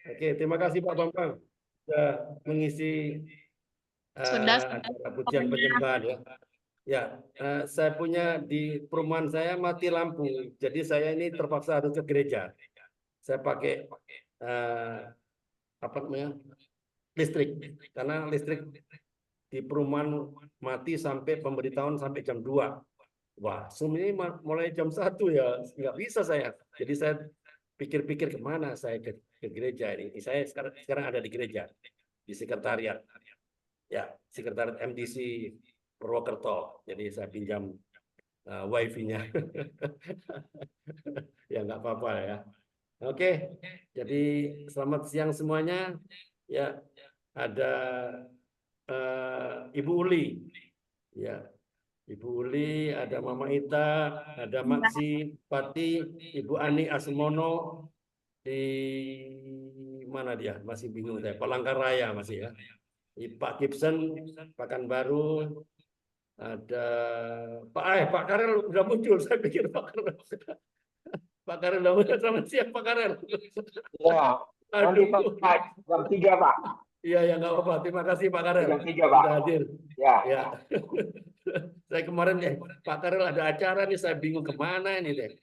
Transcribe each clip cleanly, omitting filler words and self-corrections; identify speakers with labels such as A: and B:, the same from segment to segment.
A: Oke, terima kasih Pak Bambang sudah mengisi
B: Sudah
A: acara pujian
B: semuanya.
A: penyembahan ya. Ya, saya punya di perumahan saya mati lampu, jadi saya ini terpaksa harus ke gereja. Saya pakai eh, apa namanya listrik, karena listrik di perumahan mati sampai pemberitahuan sampai jam 2. Wah, Zoom ini mulai jam 1 ya, nggak bisa saya. Jadi saya pikir-pikir kemana saya ke gereja ini. Saya sekarang ada di gereja, di sekretariat. Ya, sekretariat MDC Purwokerto. Jadi saya pinjam wifi-nya. Ya nggak apa-apa ya. Oke, jadi selamat siang semuanya. Ya, ada Ibu Uli. Ya, Ibu Uli, ada Mama Ita, ada Maksi Pati, Ibu Ani Asmono di mana dia? Masih bingung saya. Palangkaraya masih ya. Pak Gibson, Pekanbaru, ada Pak Karel udah muncul. Saya pikir Pak Karel. Pak Karel udah muncul. Selamat siang Pak Karel.
C: Ya, nanti
A: Aduh.
C: Pak, jam 3 Pak.
A: Iya ya nggak apa-apa. Terima kasih Pak Karel
C: Jam 3 Pak.
A: sudah hadir.
C: Ya.
A: Ya. Saya kemarin Pak Karel ada acara nih, saya bingung kemana ini deh.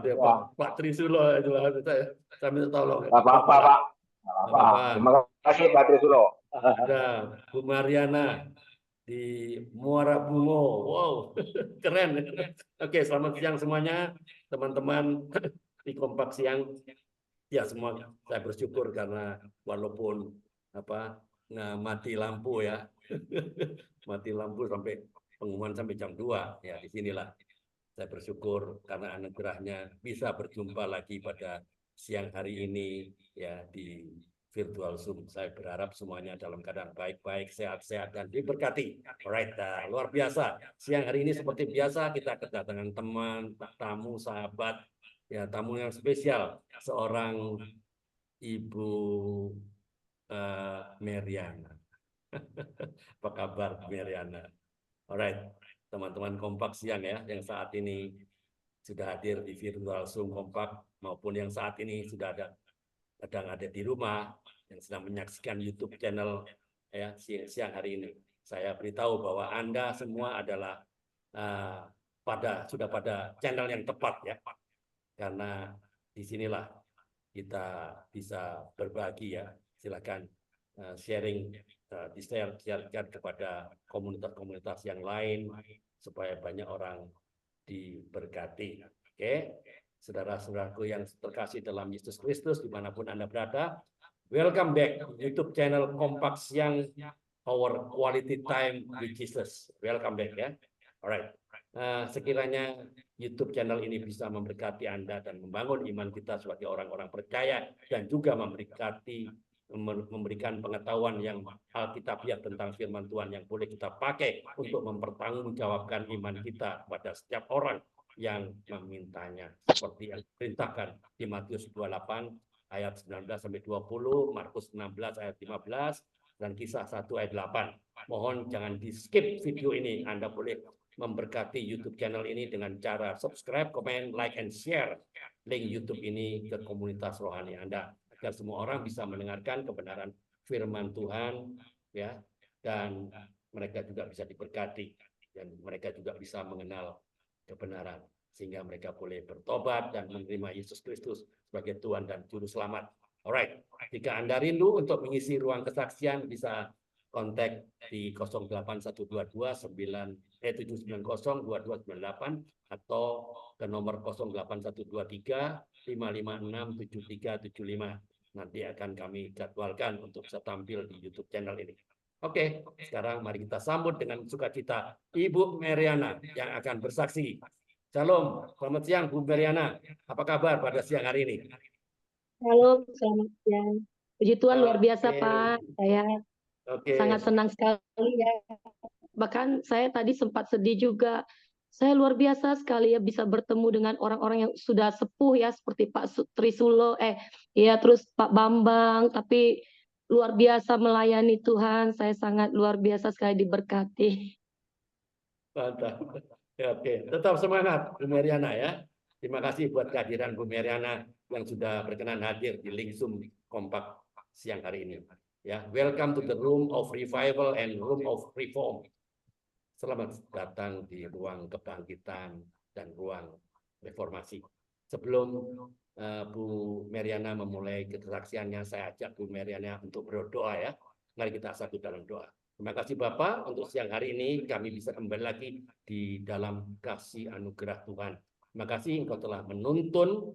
A: Dia
C: Ya.
A: Pak Trisulo itu saya minta tolong.
C: Nggak apa-apa
A: Bapak lah.
C: Pak. Nggak
A: Nggak
C: apa-apa.
A: apa-apa.
C: Terima kasih Pak Trisulo.
A: Ada Bu Mariana di Muara Bungo. Wow, keren. Oke, selamat siang semuanya, teman-teman di Kompak Siang. Ya semua saya bersyukur karena walaupun mati lampu ya, mati lampu sampai pengumuman sampai jam 2 ya di sinilah saya bersyukur karena anugerahnya bisa berjumpa lagi pada siang hari ini ya di virtual Zoom. Saya berharap semuanya dalam keadaan baik-baik, sehat-sehat dan diberkati. Alright, luar biasa. Siang hari ini seperti biasa kita kedatangan teman, tamu, sahabat, ya tamu yang spesial, seorang Ibu Meriana. Apa kabar Meriana? Alright, teman-teman Kompak Siang ya, yang saat ini sudah hadir di virtual Zoom Kompak maupun yang saat ini sudah sedang ada di rumah yang sedang menyaksikan YouTube channel ya siang hari ini. Saya beritahu bahwa Anda semua adalah sudah pada channel yang tepat ya, karena disinilah kita bisa berbagi ya. Silakan sharing, di-share kepada komunitas-komunitas yang lain supaya banyak orang diberkati. Oke, saudara-saudaraku yang terkasih dalam Yesus Kristus dimanapun Anda berada, welcome back YouTube channel Kompak Siang, our quality time with Jesus. Welcome back ya. Alright. Sekiranya YouTube channel ini bisa memberkati Anda dan membangun iman kita sebagai orang-orang percaya dan juga memberikan pengetahuan yang alkitabiah tentang firman Tuhan yang boleh kita pakai untuk mempertanggungjawabkan iman kita kepada setiap orang yang memintanya, seperti yang diperintahkan di Matius 28 ayat 19 sampai 20, Markus 16 ayat 15 dan Kisah 1 ayat 8. Mohon jangan di-skip video ini. Anda boleh memberkati YouTube channel ini dengan cara subscribe, komen, like, and share link YouTube ini ke komunitas rohani Anda, agar semua orang bisa mendengarkan kebenaran firman Tuhan ya, dan mereka juga bisa diberkati dan mereka juga bisa mengenal kebenaran sehingga mereka boleh bertobat dan menerima Yesus Kristus sebagai Tuhan dan Juru Selamat. Alright, jika Anda rindu untuk mengisi ruang kesaksian bisa kontak di 08122 7902298 atau ke nomor 08123 556 7375. Nanti akan kami jadwalkan untuk bisa tampil di YouTube channel ini. Oke, sekarang mari kita sambut dengan sukacita Ibu Meriana yang akan bersaksi. Shalom, selamat siang Bu Meriana. Apa kabar pada siang hari ini?
D: Halo, selamat siang. Puji Tuhan luar biasa Pak. Saya sangat senang sekali ya. Bahkan saya tadi sempat sedih juga. Saya luar biasa sekali ya bisa bertemu dengan orang-orang yang sudah sepuh ya seperti Pak Trisulo, ya terus Pak Bambang, tapi luar biasa melayani Tuhan. Saya sangat luar biasa sekali diberkati.
A: Mantap. Oke, tetap semangat Bu Meriana ya. Terima kasih buat kehadiran Bu Meriana yang sudah berkenan hadir di link Zoom kompak siang hari ini. Ya, welcome to the room of revival and room of reform. Selamat datang di ruang kebangkitan dan ruang reformasi. Sebelum Bu Meriana memulai kesaksiannya, saya ajak Bu Meriana untuk berdoa ya. Mari kita satu dalam doa. Terima kasih Bapak untuk siang hari ini kami bisa kembali lagi di dalam kasih anugerah Tuhan. Terima kasih Engkau telah menuntun,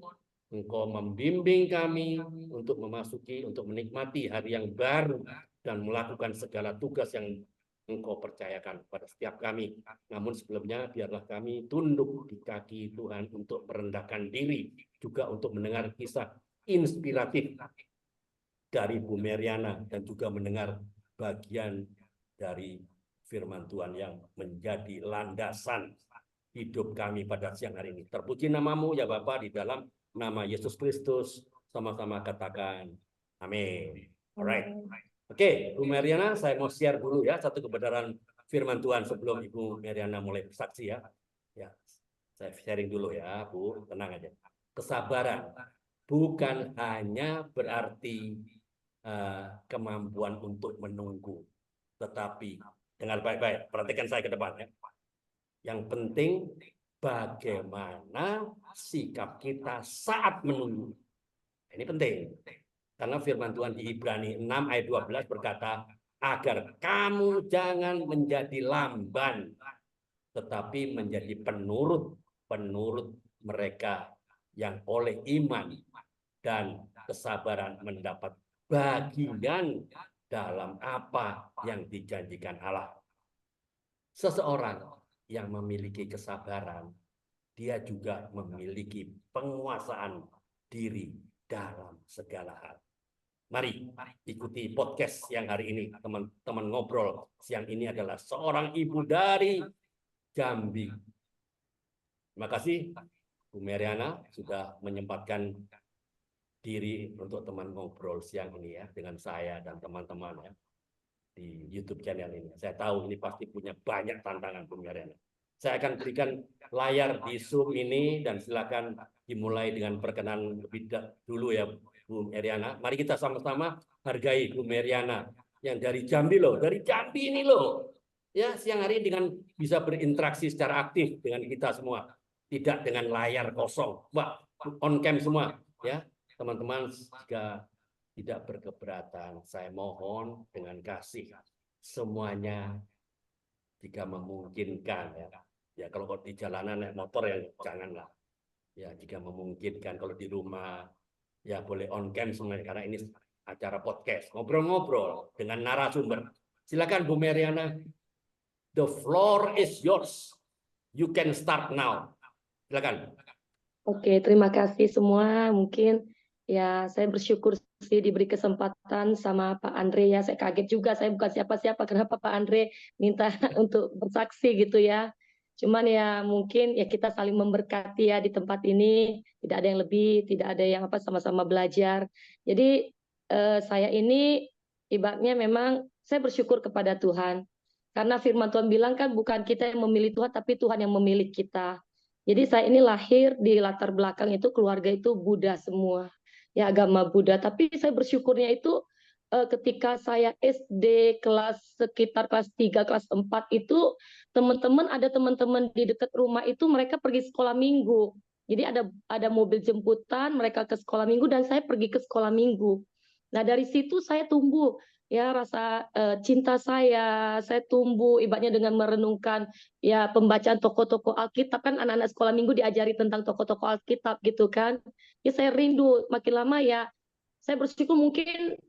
A: Engkau membimbing kami untuk memasuki, untuk menikmati hari yang baru dan melakukan segala tugas yang Engkau percayakan pada setiap kami. Namun sebelumnya biarlah kami tunduk di kaki Tuhan untuk merendahkan diri, juga untuk mendengar kisah inspiratif dari Bu Meriana dan juga mendengar bagian dari firman Tuhan yang menjadi landasan hidup kami pada siang hari ini. Terpuji namamu ya Bapa, di dalam nama Yesus Kristus sama-sama katakan amin. Alright. Oke, Bu Meriana, saya mau share dulu ya satu kebenaran firman Tuhan sebelum Ibu Meriana mulai bersaksi ya. Ya, saya sharing dulu ya, Bu, tenang aja. Kesabaran bukan hanya berarti kemampuan untuk menunggu, tetapi dengar baik-baik, perhatikan saya ke depan ya. Yang penting bagaimana sikap kita saat menunggu. Ini penting. Karena firman Tuhan di Ibrani 6 ayat 12 berkata, agar kamu jangan menjadi lamban, tetapi menjadi penurut mereka yang oleh iman dan kesabaran mendapat bagian dalam apa yang dijanjikan Allah. Seseorang yang memiliki kesabaran, dia juga memiliki penguasaan diri dalam segala hal. Mari ikuti podcast yang hari ini, teman-teman ngobrol. Siang ini adalah seorang ibu dari Jambi. Terima kasih Bu Meriana sudah menyempatkan diri untuk teman ngobrol siang ini ya dengan saya dan teman-teman ya di YouTube channel ini. Saya tahu ini pasti punya banyak tantangan Bu Meriana. Saya akan berikan layar di Zoom ini dan silakan dimulai dengan perkenalan lebih dulu ya Bu Meriana. Mari kita sama-sama hargai Bu Meriana yang dari Jambi loh, dari Jambi ini loh. Ya, siang hari dengan bisa berinteraksi secara aktif dengan kita semua. Tidak dengan layar kosong. Mbak, on cam semua ya. Teman-teman jika tidak berkeberatan, saya mohon dengan kasih semuanya jika memungkinkan ya. Ya kalau di jalanan naik motor ya janganlah. Ya jika memungkinkan kalau di rumah ya boleh on cam semuanya karena ini acara podcast ngobrol-ngobrol dengan narasumber. Silakan Bu Meriana, the floor is yours, you can start now. Silakan.
D: Oke, terima kasih semua. Mungkin ya saya bersyukur sih diberi kesempatan sama Pak Andre ya. Saya kaget juga, saya bukan siapa-siapa. Kenapa Pak Andre minta untuk bersaksi gitu ya. Cuman ya mungkin ya kita saling memberkati ya di tempat ini. Tidak ada yang lebih, tidak ada yang sama-sama belajar. Jadi saya ini ibaratnya memang saya bersyukur kepada Tuhan. Karena firman Tuhan bilang kan bukan kita yang memilih Tuhan, tapi Tuhan yang memilih kita. Jadi saya ini lahir di latar belakang itu keluarga itu Buddha semua. Ya agama Buddha. Tapi saya bersyukurnya itu ketika saya SD sekitar kelas 3, kelas 4 itu ada teman-teman di dekat rumah itu mereka pergi sekolah minggu. Jadi ada mobil jemputan mereka ke sekolah minggu dan saya pergi ke sekolah minggu. Nah dari situ saya tumbuh ya rasa cinta saya tumbuh ibaratnya dengan merenungkan ya pembacaan tokoh-tokoh Alkitab kan anak-anak sekolah minggu diajari tentang tokoh-tokoh Alkitab gitu kan. Ya saya rindu makin lama ya saya bersyukur mungkin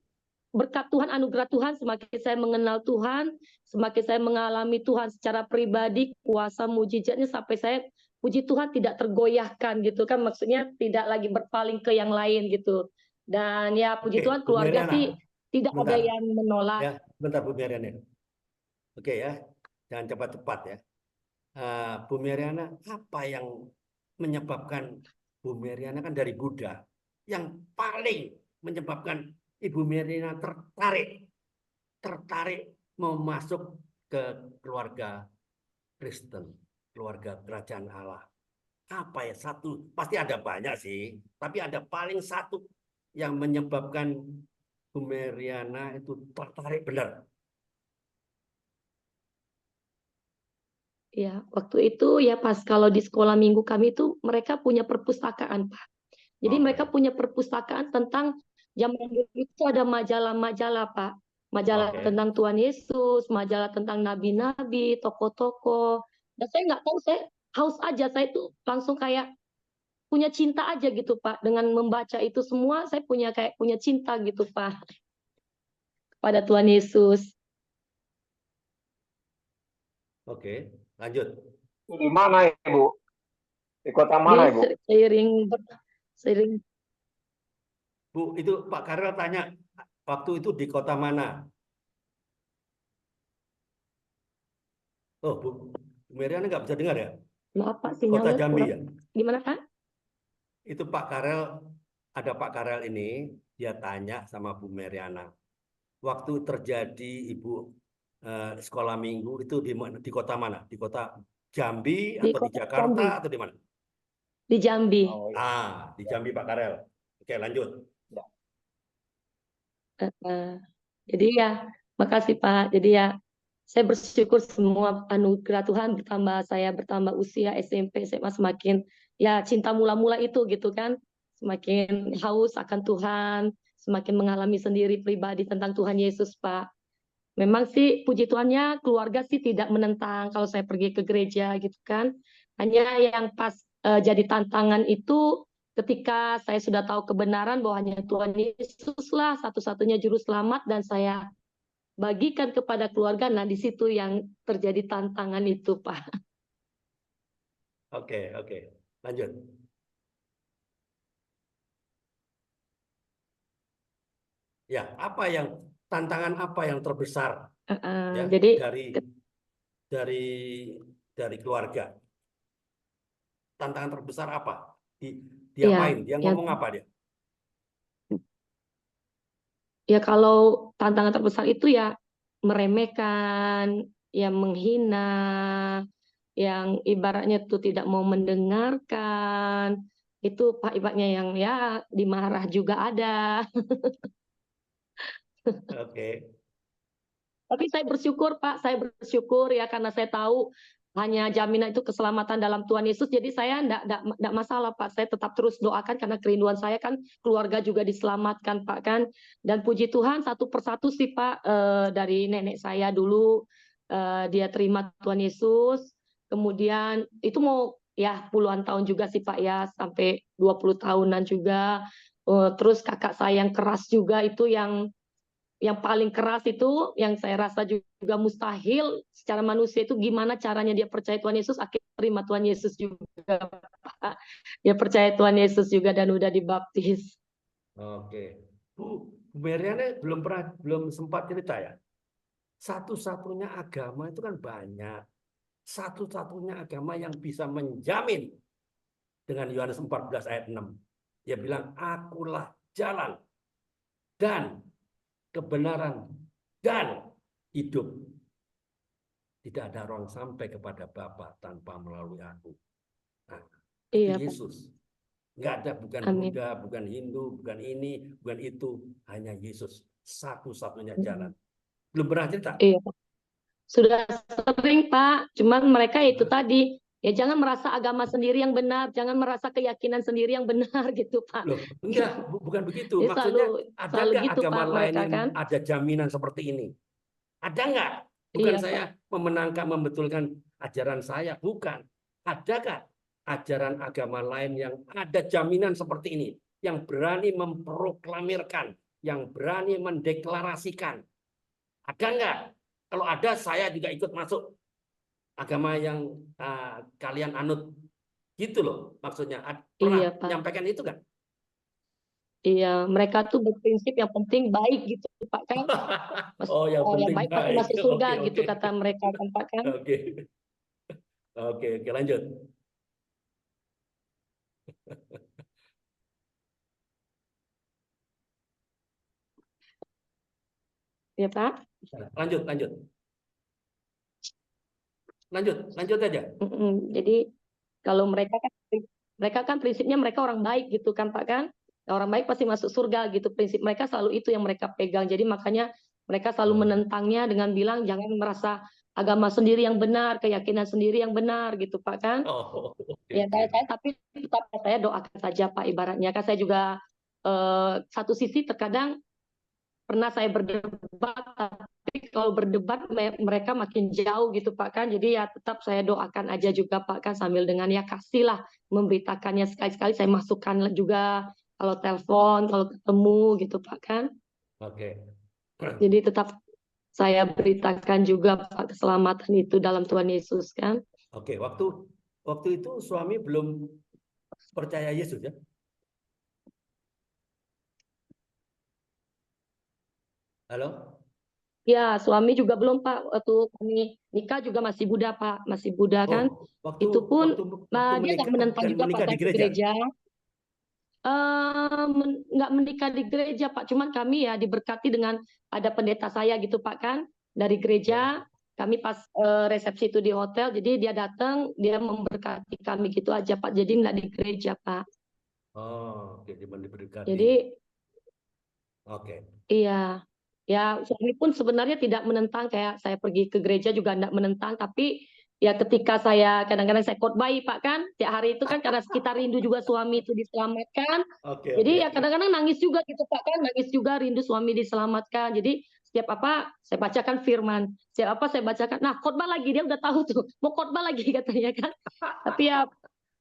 D: berkat Tuhan, anugerah Tuhan, semakin saya mengenal Tuhan, semakin saya mengalami Tuhan secara pribadi, kuasa mujizatnya sampai saya puji Tuhan tidak tergoyahkan gitu kan, maksudnya tidak lagi berpaling ke yang lain gitu. Dan ya puji Tuhan keluarga sih tidak ada yang menolak.
A: Ya, bentar Bu Meriana. Oke ya, jangan cepat-cepat ya. Bu Meriana, apa yang menyebabkan Bu Meriana kan dari Buddha, yang paling menyebabkan Ibu Meriana tertarik mau masuk ke keluarga Kristen, keluarga kerajaan Allah? Apa ya satu? Pasti ada banyak sih, tapi ada paling satu yang menyebabkan Bu Meriana itu tertarik benar?
D: Ya, waktu itu ya pas kalau di sekolah minggu kami itu mereka punya perpustakaan, Pak. Jadi mereka
A: Oke,
D: punya perpustakaan tentang zaman dulu itu ada majalah-majalah, Pak. Majalah
A: oke,
D: tentang Tuhan Yesus, majalah tentang nabi-nabi, tokoh-tokoh. Dan saya nggak tahu, saya haus aja, saya itu langsung kayak punya cinta aja gitu, Pak. Dengan membaca itu semua, saya punya kayak punya cinta gitu, Pak, pada Tuhan Yesus.
A: oke. Lanjut.
C: Di mana Ibu? Di kota
D: Di
C: mana Ibu?
D: seiring
A: Bu, itu Pak Karel tanya, waktu itu di kota mana? Oh, Bu Meriana nggak bisa dengar ya?
D: maaf Pak,
A: Kota
D: sinyalnya
A: Jambi
D: kurang.
A: ya?
D: Gimana, Pak?
A: Itu Pak Karel, ada Pak Karel ini, dia tanya sama Bu Meriana. Waktu terjadi Ibu sekolah minggu itu di kota mana? Di kota Jambi
D: Di
A: atau di
D: kota
A: Jakarta
D: Jambi.
A: atau di mana?
D: Di Jambi.
C: Oh iya.
A: Di Jambi Pak Karel. Oke, lanjut.
C: Ya.
D: Jadi ya, makasih Pak. Jadi ya, saya bersyukur semua anugerah Tuhan bertambah, saya bertambah usia SMP, SMA semakin ya cinta mula-mula itu gitu kan, semakin haus akan Tuhan, semakin mengalami sendiri pribadi tentang Tuhan Yesus, Pak. Memang sih puji Tuhannya keluarga sih tidak menentang kalau saya pergi ke gereja gitu kan. Hanya yang pas jadi tantangan itu ketika saya sudah tahu kebenaran bahwa hanya Tuhan Yesuslah satu-satunya juru selamat dan saya bagikan kepada keluarga. Nah, di situ yang terjadi tantangan itu, Pak.
A: Oke, oke. Lanjut. Ya, tantangan apa yang terbesar ya
D: Jadi
A: dari dari keluarga? Tantangan terbesar apa?
D: ya,
A: Diapain? Dia
D: ya,
A: ngomong apa dia?
D: ya kalau tantangan terbesar itu ya meremehkan, yang menghina, yang ibaratnya tuh tidak mau mendengarkan, itu Pak ibaratnya yang ya dimarah juga ada.
A: Oke.
D: Tapi saya bersyukur Pak, saya bersyukur ya karena saya tahu hanya jaminan itu keselamatan dalam Tuhan Yesus. Jadi saya enggak masalah Pak, saya tetap terus doakan karena kerinduan saya kan keluarga juga diselamatkan Pak kan. Dan puji Tuhan satu persatu sih Pak, dari nenek saya dulu dia terima Tuhan Yesus. Kemudian itu mau ya puluhan tahun juga sih Pak ya, sampai 20 tahunan juga. Terus kakak saya yang keras juga itu yang paling keras itu yang saya rasa juga mustahil secara manusia itu gimana caranya dia percaya Tuhan Yesus, akhirnya terima Tuhan Yesus juga Pak. Dia percaya Tuhan Yesus juga dan udah dibaptis.
A: Oke. Bu Meriana belum sempat cerita ya. Satu-satunya agama itu kan banyak. Satu-satunya agama yang bisa menjamin dengan Yohanes 14 ayat 6. Dia bilang, akulah jalan dan kebenaran dan hidup. Tidak ada orang sampai kepada Bapa tanpa melalui aku. Nah, itu
D: Iya Pak,
A: Yesus. Nggak ada, bukan
D: amin.
A: Buddha, bukan Hindu, bukan ini, bukan itu. Hanya Yesus. Satu-satunya jalan. Belum pernah cerita?
D: Iya Pak, sudah sering Pak, cuman mereka itu tadi ya jangan merasa agama sendiri yang benar, jangan merasa keyakinan sendiri yang benar gitu Pak.
A: Loh, enggak, bukan begitu.
D: Jadi
A: Maksudnya, ada
D: selalu
A: nggak
D: gitu
A: agama
D: Pak
A: lain
D: mereka
A: yang
D: kan.
A: ada jaminan seperti ini? Ada nggak? Bukan
D: Iya Pak.
A: saya memenangkan, membetulkan ajaran saya. Bukan. Adakah ajaran agama lain yang ada jaminan seperti ini? Yang berani memproklamirkan, yang berani mendeklarasikan. Ada nggak? Kalau ada, saya juga ikut masuk agama yang kalian anut. Gitu loh maksudnya.
D: Iya
A: Pernah
D: Pak.
A: menyampaikan itu kan?
D: Iya, mereka tuh berprinsip yang penting baik gitu, Pak kan.
A: Oh, yang
D: Yang
A: penting
D: baik pasti
A: baik.
D: masuk surga
A: Oke,
D: gitu
A: oke.
D: kata mereka kan, Pak kan.
A: Oke. Oke, oke, lanjut.
D: Ya Pak.
A: Lanjut, lanjut. Lanjut, lanjut aja.
D: Jadi kalau mereka kan prinsipnya mereka orang baik gitu kan, Pak kan. orang baik pasti masuk surga gitu. Prinsip mereka selalu itu yang mereka pegang. Jadi makanya mereka selalu menentangnya dengan bilang jangan merasa agama sendiri yang benar, keyakinan sendiri yang benar gitu Pak kan.
A: Oh,
D: Ya saya tapi tetap saya doakan saja Pak, ibaratnya kan saya juga satu sisi terkadang pernah saya berdebat, tapi kalau berdebat mereka makin jauh gitu Pak kan. Jadi ya tetap saya doakan aja juga Pak kan, sambil dengan ya kasihlah memberitakannya, sekali-sekali saya masukkan juga kalau telepon, kalau ketemu gitu Pak kan.
A: Oke.
D: Jadi tetap saya beritakan juga Pak keselamatan itu dalam Tuhan Yesus kan.
A: Oke, waktu itu suami belum percaya Yesus ya? Halo?
D: Ya, suami juga belum Pak. Waktu kami nikah juga masih Buddha Pak, masih Buddha kan.
A: Oh, waktu
D: Itu pun
A: waktu
D: dia nggak
A: menikah
D: menentang
A: dan
D: juga Pak
A: menikah di
D: saya ke
A: gereja?
D: gereja. Nggak menikah di gereja Pak, cuman kami ya diberkati dengan ada pendeta saya gitu Pak kan dari gereja. Kami pas resepsi itu di hotel, jadi dia datang, dia memberkati kami gitu aja Pak. Jadi nggak di gereja Pak.
A: Oh, jadi diberkati.
D: Jadi
A: Oke.
D: iya, ya suami pun sebenarnya tidak menentang, kayak saya pergi ke gereja juga tidak menentang, tapi ya ketika saya kadang-kadang saya khotbahi Pak kan, tiap hari itu kan karena kita rindu juga suami itu diselamatkan,
A: Oke,
D: jadi ya
A: oke.
D: kadang-kadang nangis juga gitu Pak kan, nangis juga rindu suami diselamatkan. Jadi setiap apa saya bacakan firman, setiap apa saya bacakan, nah khotbah lagi, dia udah tahu tuh mau khotbah lagi katanya kan. Tapi ya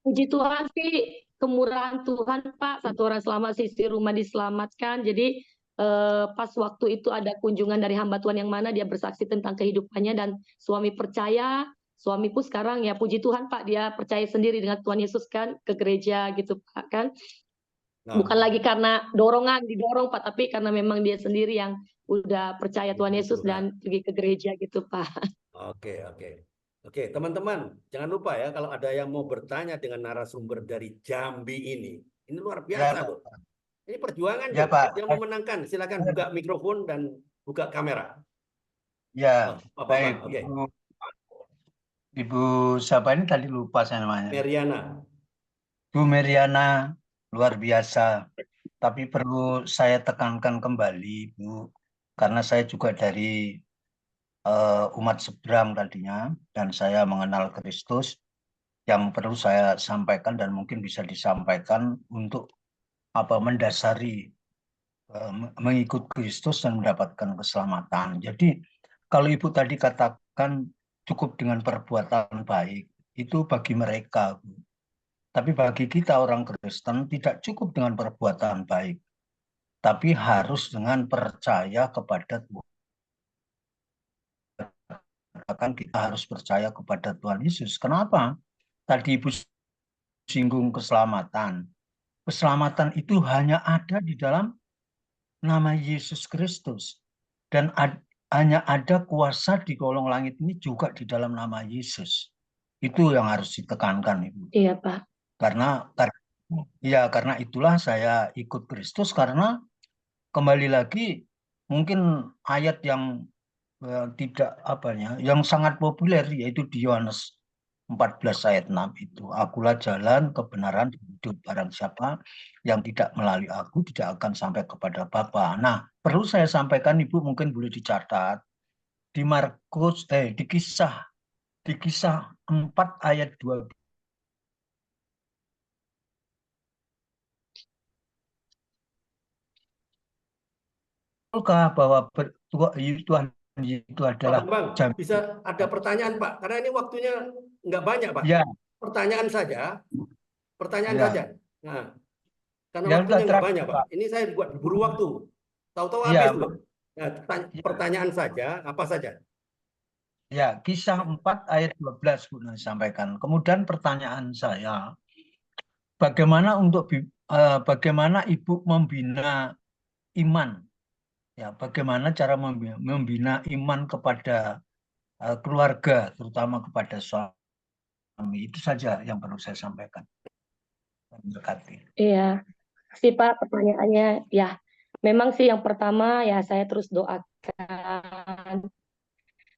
D: puji Tuhan sih, kemurahan Tuhan Pak, satu orang selamat, sisi rumah diselamatkan. Jadi pas waktu itu ada kunjungan dari hamba Tuhan yang mana dia bersaksi tentang kehidupannya dan suami percaya. Suami pun sekarang ya puji Tuhan Pak, dia percaya sendiri dengan Tuhan Yesus kan, ke gereja gitu Pak kan. Bukan lagi karena dorongan, didorong Pak, tapi karena memang dia sendiri yang udah percaya Tuhan Yesus dan pergi ke gereja gitu Pak.
A: Oke, oke. Oke, teman-teman, jangan lupa ya kalau ada yang mau bertanya dengan narasumber dari Jambi ini luar biasa
E: Ya,
A: loh. Ini perjuangan
E: ya
A: loh.
E: Pak.
A: Yang memenangkan, silakan buka mikrofon dan buka kamera.
E: Ya,
A: Oh, Bapak,
E: baik.
A: oke.
E: Ibu siapa ini tadi lupa saya namanya.
A: Meriana.
E: Bu Meriana, luar biasa. Tapi perlu saya tekankan kembali, Bu, karena saya juga dari umat seberang tadinya, dan saya mengenal Kristus. Yang perlu saya sampaikan dan mungkin bisa disampaikan untuk mendasari mengikut Kristus dan mendapatkan keselamatan. Jadi kalau Ibu tadi katakan cukup dengan perbuatan baik, itu bagi mereka. Tapi bagi kita orang Kristen tidak cukup dengan perbuatan baik, tapi harus dengan percaya kepada Tuhan. Bahkan kita harus percaya kepada Tuhan Yesus. Kenapa? Tadi Ibu singgung keselamatan. Keselamatan itu hanya ada di dalam nama Yesus Kristus. Dan hanya ada kuasa di kolong langit ini juga di dalam nama Yesus. Itu yang harus ditekankan, Ibu.
D: Iya Pak.
E: Karena itulah saya ikut Kristus, karena kembali lagi mungkin ayat yang yang sangat populer, yaitu di Yohanes 14 ayat 6 itu. Akulah jalan, kebenaran, dan hidup. Barang siapa yang tidak melalui aku tidak akan sampai kepada Bapa. Nah, perlu saya sampaikan, Ibu, mungkin boleh dicatat di di kisah 4 ayat 12. Bahwa Tuhan itu
A: Pak
E: adalah
A: Bambang,
E: jaminan.
A: bisa ada pertanyaan Pak, karena ini waktunya nggak banyak Pak.
E: Ya,
A: Pertanyaan saja, pertanyaan
E: ya.
A: saja. Nah, karena
E: Ya
A: waktunya
E: sudah
A: nggak
E: terakhir,
A: banyak Pak.
E: Pak.
A: Ini saya buat buru waktu. Tahu-tahu
E: Ya,
A: habis loh. Nah,
E: ya.
A: pertanyaan saja, apa saja?
E: Ya, kisah 4 ayat 12 Bu sampaikan. Kemudian pertanyaan saya, bagaimana Ibu membina iman? Ya, bagaimana cara membina iman kepada keluarga, terutama kepada suami? Itu saja yang perlu saya sampaikan.
D: Iya, sih Pak, pertanyaannya ya memang sih yang pertama ya saya terus doakan,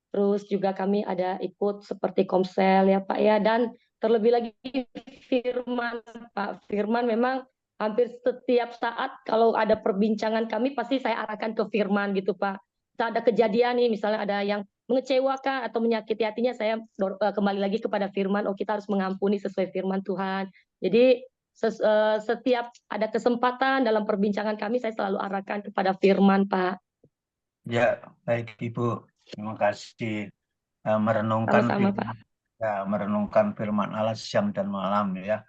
D: terus juga kami ada ikut seperti komsel ya Pak ya, dan terlebih lagi firman Pak, firman memang hampir setiap saat kalau ada perbincangan kami pasti saya arahkan ke firman gitu Pak. Kita ada kejadian nih, misalnya ada yang mengecewakan atau menyakiti hatinya, saya kembali lagi kepada firman. Oh, kita harus mengampuni sesuai firman Tuhan. Jadi setiap ada kesempatan dalam perbincangan kami, saya selalu arahkan kepada firman Pak.
E: Ya, baik Ibu. Terima kasih. Merenungkan
D: Sama-sama
E: firman,
D: Pak.
E: ya, merenungkan firman Allah siang dan malam ya.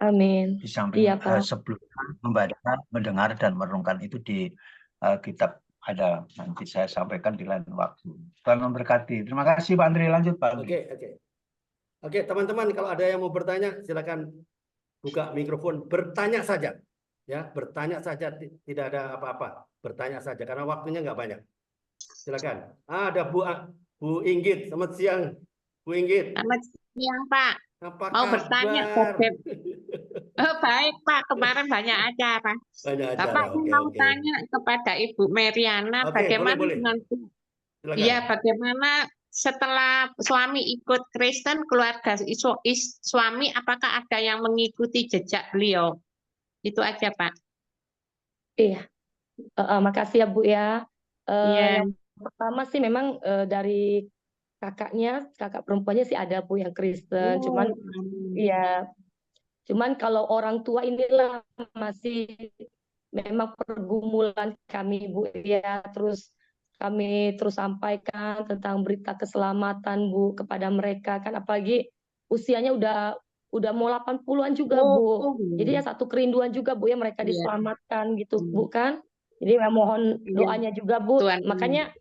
D: Amin.
E: Di samping
D: Iya Pak.
E: sebelum membaca, mendengar dan merenungkan itu di kitab ada, nanti saya sampaikan di lain waktu. Tuhan memberkati. Terima kasih Pak Andri. Lanjut Pak Andri.
A: Oke, teman-teman, kalau ada yang mau bertanya, silakan buka mikrofon, bertanya saja. Ya, bertanya saja, tidak ada apa-apa. Bertanya saja, karena waktunya nggak banyak. Silakan. Ada Bu Inggit. Selamat siang, Bu Inggit.
B: Selamat siang, Pak.
A: Apa
B: Mau
A: kabar?
B: bertanya, oh, baik Pak, kemarin banyak acara.
A: Banyak acara.
B: Bapak
A: Oke,
B: mau
A: oke.
B: tanya kepada Ibu Meriana,
A: Oke,
B: bagaimana
A: boleh.
B: dengan
A: Silakan.
B: ya, bagaimana setelah suami ikut Kristen, keluarga suami, apakah ada yang mengikuti jejak beliau? Itu aja, Pak.
D: Iya. Makasih ya Bu ya.
B: Iya.
D: Yang pertama sih memang dari kakak perempuannya sih ada Bu yang Kristen. Cuman ya, cuman kalau orang tua inilah masih memang pergumulan kami Bu ya. Terus kami terus sampaikan tentang berita keselamatan Bu kepada mereka kan, apalagi usianya udah mau 80-an juga Bu. Jadi ya satu kerinduan juga Bu ya mereka diselamatkan gitu Bu kan. Jadi mohon doanya juga Bu. Makanya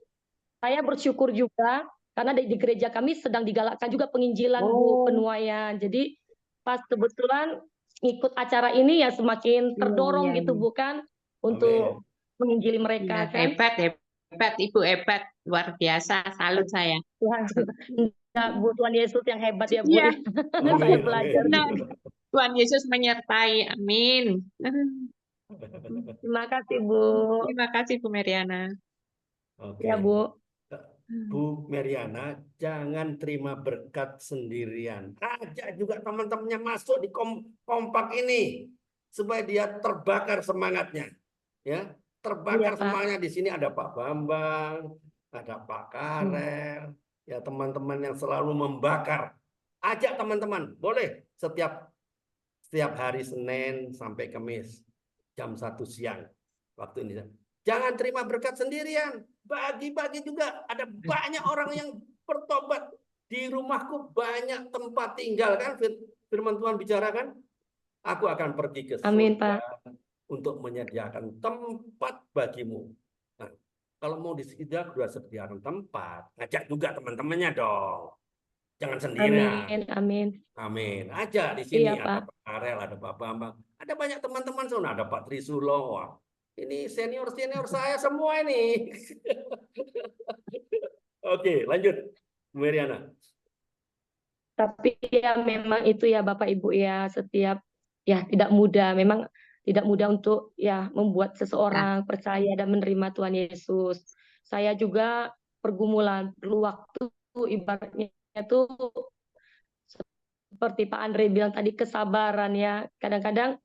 D: saya bersyukur juga karena di gereja kami sedang digalakkan juga penginjilan Bu, penuaian. Jadi pas kebetulan ikut acara ini ya semakin terdorong gitu Bu kan untuk menginjili mereka kan.
B: Hebat Ibu, hebat, luar biasa, salut saya.
D: Tuhan Bu, Tuhan Yesus yang hebat ya Bu.
B: Iya.
D: Saya belajar.
B: Tuhan Yesus menyertai, amin.
D: Terima kasih Bu.
B: Terima kasih Bu Meriana.
A: Oke.
D: Ya Bu.
A: Bu Meriana, jangan terima berkat sendirian. Ajak juga teman-temannya masuk di kompak ini supaya dia terbakar semangatnya. Ya, terbakar semangatnya. Di sini ada Pak Bambang, ada Pak Karel, ya teman-teman yang selalu membakar. Ajak teman-teman, boleh setiap hari Senin sampai Kamis jam 1 siang waktu ini. Jangan terima berkat sendirian. Bagi-bagi juga. Ada banyak orang yang bertobat. Di rumahku banyak tempat tinggal kan. Firman Tuhan bicara kan. Aku akan pergi ke surga untuk menyediakan tempat bagimu. Nah, kalau mau disediakan tempat, ajak juga teman-temannya dong. Jangan sendirian. Amin. Aja di sini ada Pak Karel, ada Pak Bambang. Ada banyak teman-teman sana. Ada Pak Trisulo. Wah, ini senior saya semua ini. Oke, lanjut, Bu Meriana.
D: Tapi ya memang itu ya Bapak Ibu ya, setiap ya tidak mudah, memang tidak mudah untuk ya membuat seseorang percaya dan menerima Tuhan Yesus. Saya juga pergumulan, perlu waktu, ibaratnya itu seperti Pak Andre bilang tadi, kesabaran ya. Kadang-kadang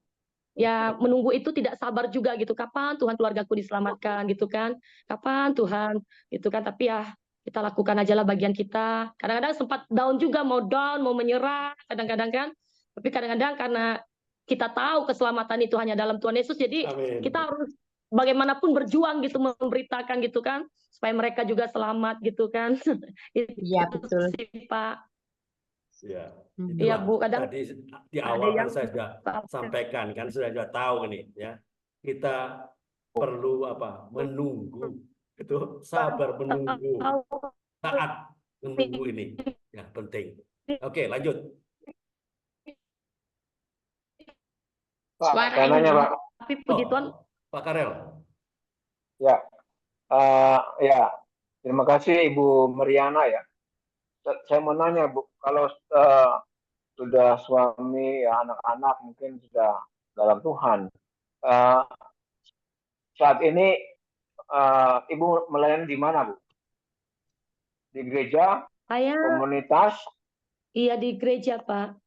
D: ya menunggu itu tidak sabar juga gitu, kapan Tuhan keluargaku diselamatkan gitu kan, kapan Tuhan gitu kan. Tapi ya kita lakukan aja lah bagian kita. Kadang-kadang sempat down juga, mau down, mau menyerah kadang-kadang kan, tapi kadang-kadang karena kita tahu keselamatan itu hanya dalam Tuhan Yesus, jadi kita harus bagaimanapun berjuang gitu, memberitakan gitu kan, supaya mereka juga selamat gitu kan. Iya betul sih Pak.
A: Ya,
D: Bu, kadang
A: tadi di awal kan saya sudah sampaikan kan, sudah tahu nih ya. Kita perlu apa? Menunggu. Itu sabar menunggu. Saat menunggu ini ya penting. Oke, lanjut.
C: Pak, saya nanya Pak.
A: Pak Karel.
C: Ya, ya. Terima kasih Ibu Meriana ya. Saya mau nanya Bu, kalau sudah suami, ya, anak-anak mungkin sudah dalam Tuhan. Saat ini Ibu melayani di mana Bu? Di gereja? Komunitas?
D: Iya di gereja Pak.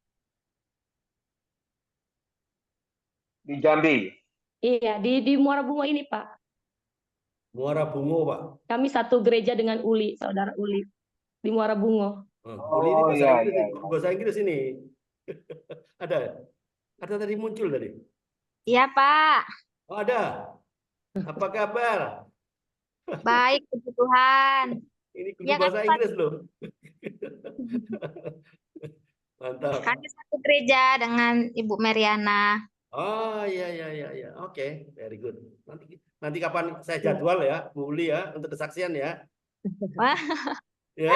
C: Di Jambi.
D: Iya, di Muara Bungo ini, Pak.
A: Muara Bungo, Pak.
D: Kami satu gereja dengan Uli, saudara Uli, di Muara Bungo.
A: Uli ini
C: Oh
A: bahasa
C: iya,
A: Inggris,
C: iya,
A: nih. Bahasa Inggris ini. Ada tadi muncul tadi.
F: Iya, Pak.
A: Oh, ada. Apa kabar?
F: Baik, puji Tuhan.
A: Ini guru
F: Ya kan,
A: bahasa
F: Pak?
A: Inggris loh. Mantap.
F: Kami satu gereja dengan Ibu Meriana.
A: Oh iya. Oke, very good. Nanti kapan saya jadwal ya, Bu Uli ya, untuk kesaksian ya.
F: Wah,
A: Ya.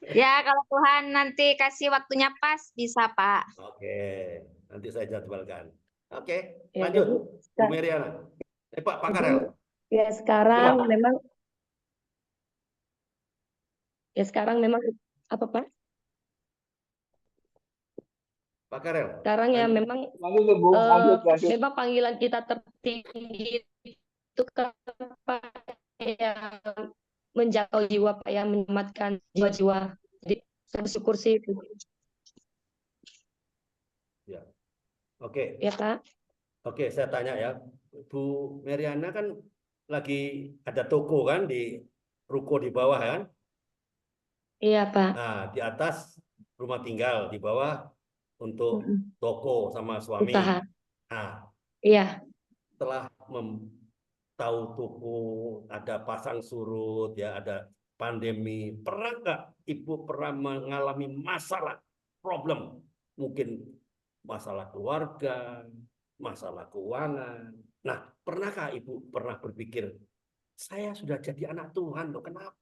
F: ya kalau Tuhan nanti kasih waktunya pas, bisa, Pak.
A: Oke, nanti saya jadwalkan. Oke,
D: Ya,
A: lanjut,
D: jadi,
A: Bu Meriana. Pak Karel.
D: ya sekarang memang apa, Pak?
A: Pak Karel.
D: Sekarang ya memang
C: Lanjut, Bu. Lanjut.
D: memang panggilan kita tertinggi itu kan, Pak, ya, menjangkau jiwa, Pak, ya, menyelamatkan jiwa-jiwa. Jadi saya bersyukur sih itu.
A: Ya. Oke.
D: Ya, Pak.
A: Oke, saya tanya ya. Bu Meriana kan lagi ada toko kan di ruko di bawah kan?
D: Iya, Pak.
A: Nah, di atas rumah tinggal, di bawah untuk toko sama suami.
D: Usaha.
A: Nah,
D: Iya.
A: setelah tahu toko ada pasang surut ya, ada pandemi, pernah nggak Ibu pernah mengalami masalah, problem, mungkin masalah keluarga, masalah keuangan. Nah, pernahkah Ibu pernah berpikir, saya sudah jadi anak Tuhan, loh, kenapa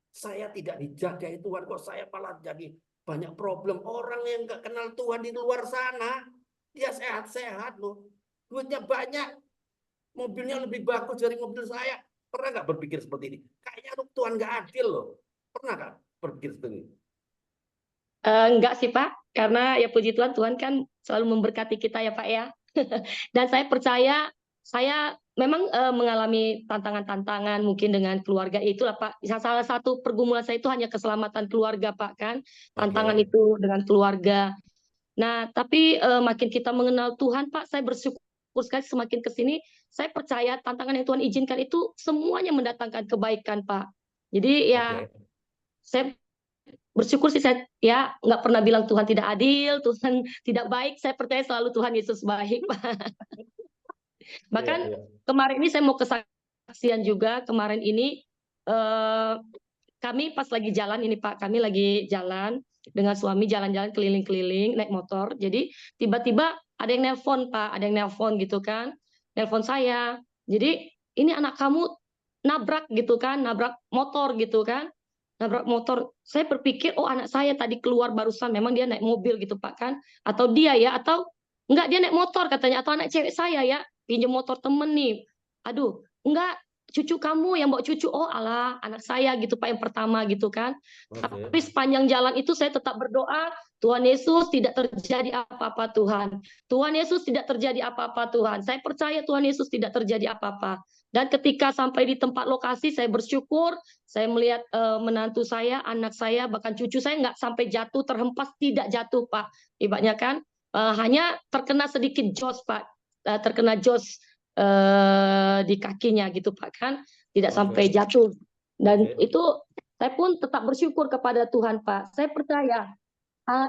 A: saya tidak dijaga Tuhan, kok saya malah jadi banyak problem. Orang yang nggak kenal Tuhan di luar sana, dia sehat-sehat loh, duitnya banyak, mobilnya lebih bagus dari mobil saya. Pernah nggak berpikir seperti ini? Kayaknya Tuhan nggak adil loh. Pernah nggak berpikir seperti ini?
D: Enggak sih, Pak, karena ya puji Tuhan, Tuhan kan selalu memberkati kita ya, Pak, ya. Dan saya percaya saya memang mengalami tantangan-tantangan mungkin dengan keluarga, itulah, Pak. Salah satu pergumulan saya itu hanya keselamatan keluarga, Pak, kan. Tantangan itu dengan keluarga. Nah, tapi makin kita mengenal Tuhan, Pak, saya bersyukur sekali semakin ke sini, saya percaya tantangan yang Tuhan izinkan itu semuanya mendatangkan kebaikan, Pak. Jadi ya saya bersyukur sih, saya ya nggak pernah bilang Tuhan tidak adil, Tuhan tidak baik. Saya percaya selalu Tuhan Yesus baik, Pak. Bahkan kemarin ini saya mau kesaksian juga. Kemarin ini kami pas lagi jalan ini, Pak, kami lagi jalan dengan suami, jalan-jalan keliling-keliling naik motor. Jadi tiba-tiba ada yang nelpon, Pak, ada yang nelpon gitu kan, nelpon saya. Jadi ini anak kamu nabrak gitu kan, nabrak motor gitu kan, nabrak motor. Saya berpikir, oh anak saya tadi keluar barusan, memang dia naik mobil gitu, Pak, kan, atau dia ya, atau enggak dia naik motor katanya, atau anak cewek saya ya pinjam motor temen nih. Aduh, enggak, cucu kamu yang bawa cucu. Oh alah, anak saya gitu, Pak, yang pertama gitu kan. Tapi sepanjang jalan itu saya tetap berdoa, Tuhan Yesus tidak terjadi apa-apa Tuhan. Tuhan Yesus tidak terjadi apa-apa Tuhan. Saya percaya Tuhan Yesus tidak terjadi apa-apa. Dan ketika sampai di tempat lokasi, saya bersyukur, saya melihat menantu saya, anak saya, bahkan cucu saya nggak sampai jatuh, terhempas, tidak jatuh, Pak. Ibaratnya kan, hanya terkena sedikit jos, Pak. Terkena jos di kakinya gitu, Pak, kan, tidak sampai jatuh. Dan itu saya pun tetap bersyukur kepada Tuhan, Pak. Saya percaya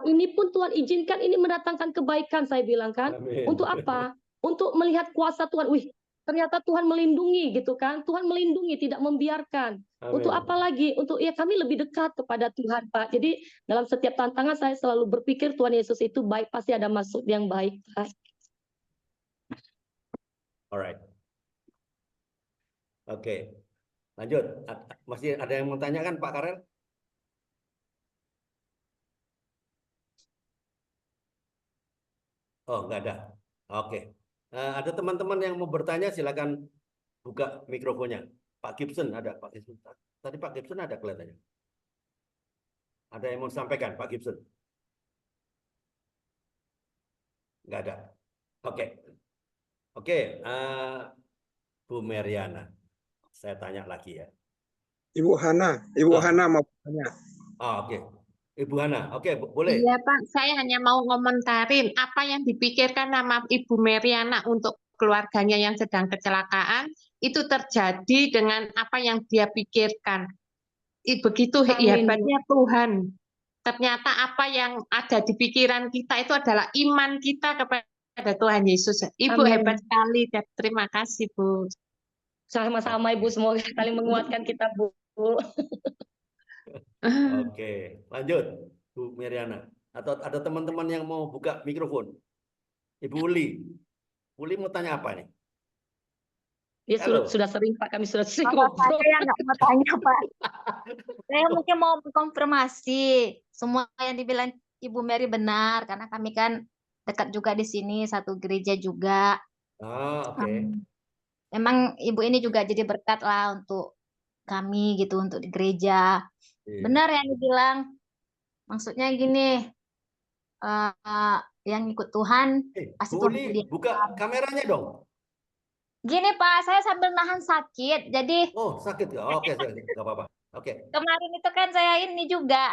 D: ini pun Tuhan izinkan, ini mendatangkan kebaikan, saya bilang kan. Untuk apa? Untuk melihat kuasa Tuhan. Wih, ternyata Tuhan melindungi gitu kan. Tuhan melindungi, tidak membiarkan. Untuk apa lagi? Untuk ya kami lebih dekat kepada Tuhan, Pak. Jadi dalam setiap tantangan saya selalu berpikir Tuhan Yesus itu baik, pasti ada maksud yang baik, Pak.
A: Alright. Oke. Lanjut. Masih ada yang mau tanya kan, Pak Karel? Oh, nggak ada. Oke. Ada teman-teman yang mau bertanya, silakan buka mikrofonnya. Pak Gibson ada, Pak Gibson. Tadi Pak Gibson ada kelihatannya. Ada yang mau sampaikan, Pak Gibson? Nggak ada. Oke. Oke, Bu Meriana, saya tanya lagi ya.
G: Ibu Hana mau tanya.
A: Oke. Ibu Hana. Oke, boleh.
B: Iya Pak, saya hanya mau ngomentarin apa yang dipikirkan sama Ibu Meriana untuk keluarganya yang sedang kecelakaan, itu terjadi dengan apa yang dia pikirkan. Begitu
D: Amin, Bu.
B: hebatnya Tuhan. Ternyata apa yang ada di pikiran kita itu adalah iman kita kepada Tuhan Yesus. Ibu
D: Amin.
B: hebat sekali. Terima kasih, Bu.
D: Sama-sama Ibu, semoga saling menguatkan kita, Bu.
A: Oke, lanjut Bu Meriana. Atau ada teman-teman yang mau buka mikrofon? Ibu Uli. Uli mau tanya apa nih?
D: Dia
A: Halo.
D: sudah sering Pak, kami sudah sering
F: Kalau
D: ngobrol.
F: saya nggak mau tanya, Pak. Saya mungkin mau mengkonfirmasi semua yang dibilang Ibu Mary benar, karena kami kan dekat juga di sini, satu gereja juga.
A: Oke.
F: Memang Ibu ini juga jadi berkat lah untuk kami gitu, untuk di gereja.
A: Iya.
F: Benar yang dibilang, maksudnya gini, yang ikut Tuhan, pasti
A: Bu
F: Tuhan
A: Uli,
F: pilih.
A: buka kameranya dong.
F: Gini Pak, saya sambil nahan sakit, jadi
A: Oh, sakit nggak? Oke, nggak apa-apa. Oke.
F: kemarin itu kan saya ini juga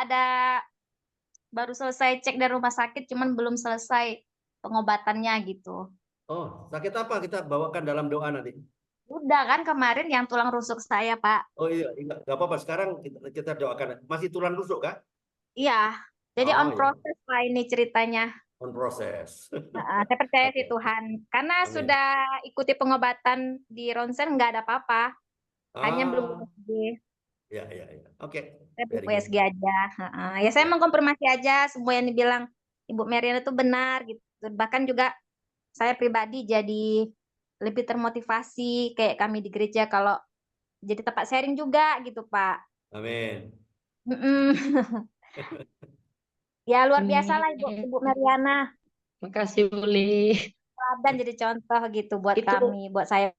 F: baru selesai cek dari rumah sakit, cuman belum selesai pengobatannya gitu.
A: Oh, sakit apa? Kita bawakan dalam doa nanti.
F: Udah kan kemarin yang tulang rusuk saya, Pak.
A: Oh iya, nggak apa-apa. Sekarang kita doakan. Masih tulang rusuk kah?
F: Iya, jadi
A: Oh,
F: on
A: iya.
F: process lah ini ceritanya.
A: On proses.
F: Saya percaya
A: Oke.
F: sih Tuhan. Karena
A: Amin.
F: sudah ikuti pengobatan di ronsen nggak ada apa-apa. Hanya belum USG.
A: Ya. Oke.
F: Saya belum
A: Very good.
F: USG aja. Ya saya mengkonfirmasi aja semua yang dibilang Ibu Meriana itu benar gitu. Bahkan juga saya pribadi jadi lebih termotivasi kayak kami di gereja kalau jadi tempat sharing juga gitu Pak.
A: Amin.
F: Ya luar biasa lah Ibu Meriana.
D: Makasih Uli.
F: Dan jadi contoh gitu buat kami, buat saya.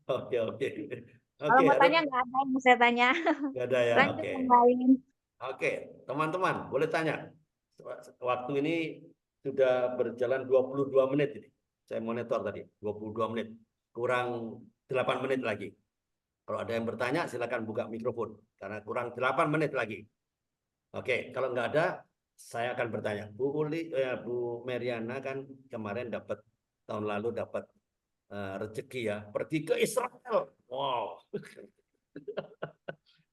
A: Oke.
F: Kalau mau tanya nggak ada yang mau saya tanya.
A: Nggak ada ya.
F: Lanjut
A: Oke.
F: yang lain.
A: Oke, teman-teman boleh tanya. Waktu ini sudah berjalan 22 menit ini. Saya monitor tadi 22 menit. Kurang 8 menit lagi. Kalau ada yang bertanya silakan buka mikrofon karena kurang 8 menit lagi. Oke, kalau nggak ada saya akan bertanya. Bu Meriana kan kemarin tahun lalu dapat rezeki ya, pergi ke Israel. Wow.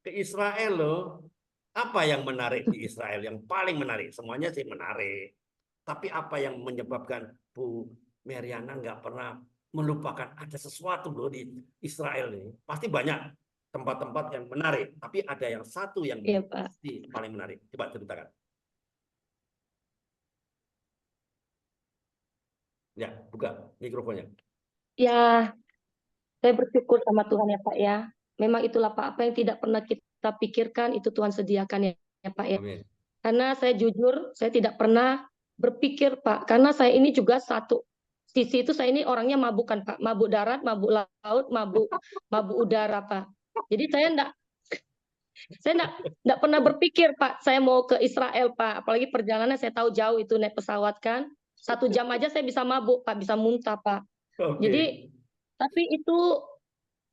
A: Ke Israel loh. Apa yang menarik di Israel? Yang paling menarik, semuanya sih menarik. Tapi apa yang menyebabkan Bu Meriana nggak pernah melupakan ada sesuatu loh di Israel ini? Pasti banyak tempat-tempat yang menarik, tapi ada yang satu yang pasti paling menarik. Coba ceritakan. Ya, buka mikrofonnya.
D: Ya, saya bersyukur sama Tuhan ya Pak ya. Memang itulah Pak, apa yang tidak pernah kita pikirkan itu Tuhan sediakan ya Pak ya.
A: Amin.
D: Karena saya jujur, saya tidak pernah berpikir Pak, karena saya ini juga satu sisi itu saya ini orangnya mabukan Pak, mabuk darat, mabuk laut, mabuk udara Pak. Jadi saya enggak pernah berpikir Pak, saya mau ke Israel Pak, apalagi perjalanan saya tahu jauh itu naik pesawat kan, 1 jam aja saya bisa mabuk Pak, bisa muntah Pak. Jadi tapi itu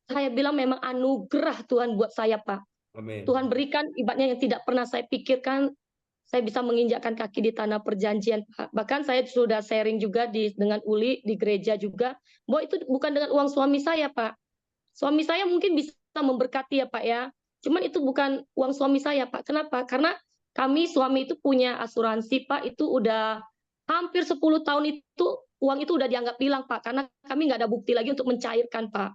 D: saya bilang memang anugerah Tuhan buat saya Pak.
A: Amin.
D: Tuhan berikan ibaratnya yang tidak pernah saya pikirkan, saya bisa menginjakkan kaki di tanah perjanjian Pak. Bahkan saya sudah sharing juga dengan Uli di gereja juga, bahwa itu bukan dengan uang suami saya Pak. Suami saya mungkin bisa memberkati ya Pak ya, cuman itu bukan uang suami saya Pak. Kenapa? Karena kami suami itu punya asuransi Pak, itu udah hampir 10 tahun itu uang itu udah dianggap hilang Pak, karena kami nggak ada bukti lagi untuk mencairkan Pak.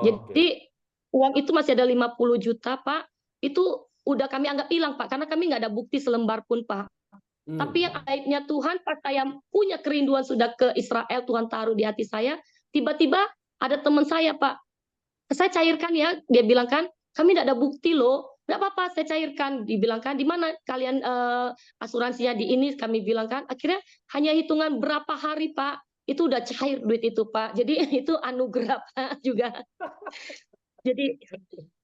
D: Jadi uang itu masih ada 50 juta Pak, itu udah kami anggap hilang Pak, karena kami nggak ada bukti selembar pun Pak. Tapi yang aibnya Tuhan, pas saya punya kerinduan sudah ke Israel, Tuhan taruh di hati saya, tiba-tiba ada teman saya Pak, saya cairkan ya, dia bilang kan, kami tidak ada bukti loh, nggak apa-apa saya cairkan, dibilang kan, di mana kalian asuransinya di ini, kami bilang kan, akhirnya hanya hitungan berapa hari Pak, itu udah cair duit itu Pak, jadi itu anugerah Pak juga. Jadi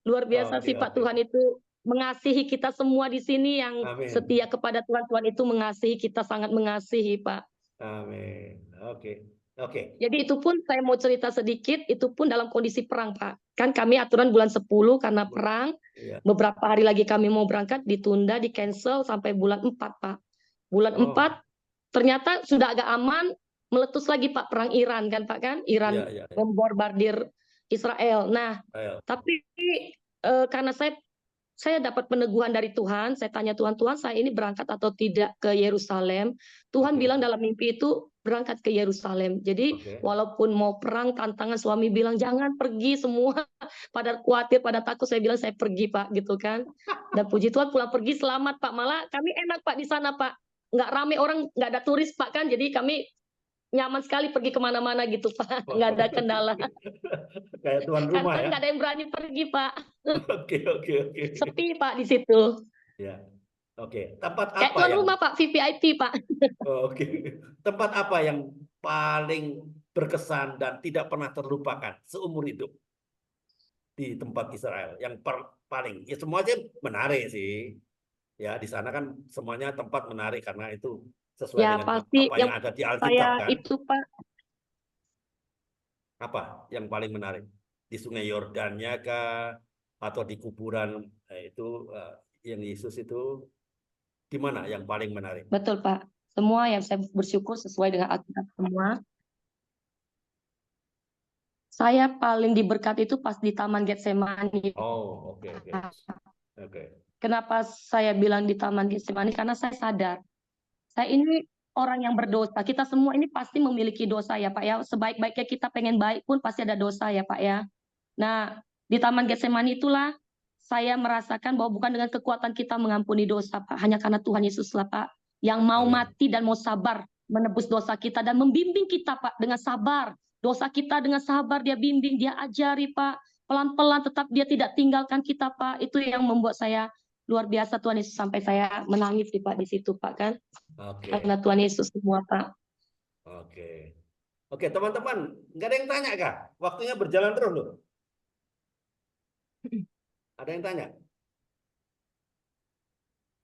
D: luar biasa sifat Tuhan itu mengasihi kita semua di sini yang setia kepada Tuhan. Tuhan itu mengasihi kita, sangat mengasihi Pak.
A: Amin. Oke.
D: Jadi itu pun saya mau cerita sedikit, itu pun dalam kondisi perang Pak. Kan kami aturan bulan 10 karena perang,
A: Iya.
D: Beberapa hari lagi kami mau berangkat, ditunda, di cancel sampai bulan 4, Pak. Bulan
A: Oh.
D: 4 ternyata sudah agak aman, meletus lagi Pak perang Iran kan Pak kan? Iran
A: Iya.
D: membombardir Israel. Nah,
A: Ayo.
D: tapi karena saya dapat peneguhan dari Tuhan, saya tanya Tuhan, saya ini berangkat atau tidak ke Yerusalem? Tuhan
A: Oke.
D: bilang dalam mimpi itu berangkat ke Yerusalem. Jadi
A: Oke.
D: walaupun mau perang, tantangan, suami bilang jangan pergi, semua pada khawatir, pada takut, saya bilang saya pergi Pak, gitu kan. Dan puji Tuhan pulang pergi selamat Pak, malah kami enak Pak di sana Pak. Nggak rame orang, nggak ada turis Pak kan, jadi kami nyaman sekali pergi kemana-mana gitu Pak, nggak ada kendala.
A: Kayak tuan rumah
D: Karena
A: ya.
D: nggak ada yang berani pergi Pak,
A: Oke.
D: sepi Pak di situ.
A: Ya. Oke. Tempat
D: Kayak
A: apa
D: tuan
A: yang
D: rumah Pak, VVIP Pak.
A: Oke. Tempat apa yang paling berkesan dan tidak pernah terlupakan seumur hidup di tempat Israel? Yang paling, ya semuanya menarik sih. Ya, di sana kan semuanya tempat menarik karena itu sesuai
D: Ya
A: dengan
D: pasti
A: apa
D: yang
A: yang ada di Alkitab
D: saya
A: kan.
D: itu Pak,
A: Apa yang paling menarik? Di Sungai Yordania kah? Atau di kuburan yang Yesus itu, di mana yang paling menarik?
D: betul Pak. Semua yang saya bersyukur sesuai dengan Alkitab semua. Saya paling diberkati itu pas di Taman Getsemani.
A: Oh, oke. Oke.
D: Kenapa saya bilang di Taman Getsemani? Karena saya sadar, saya ini orang yang berdosa. Kita semua ini pasti memiliki dosa ya Pak ya. Sebaik-baiknya kita pengen baik pun pasti ada dosa ya Pak ya. Nah, di Taman Getsemani itulah saya merasakan bahwa bukan dengan kekuatan kita mengampuni dosa Pak. Hanya karena Tuhan Yesus lah Pak, yang mau
A: Amin.
D: mati dan mau sabar menebus dosa kita dan membimbing kita Pak dengan sabar. Dosa kita dengan sabar dia bimbing, dia ajari Pak. Pelan-pelan tetap dia tidak tinggalkan kita Pak. Itu yang membuat saya luar biasa Tuhan Yesus, sampai saya menangis sih Pak di situ Pak kan.
A: Oke.
D: Karena Tuhan Yesus semua Pak.
A: Oke, teman-teman, nggak ada yang tanya kah? Waktunya berjalan terus loh. Ada yang tanya?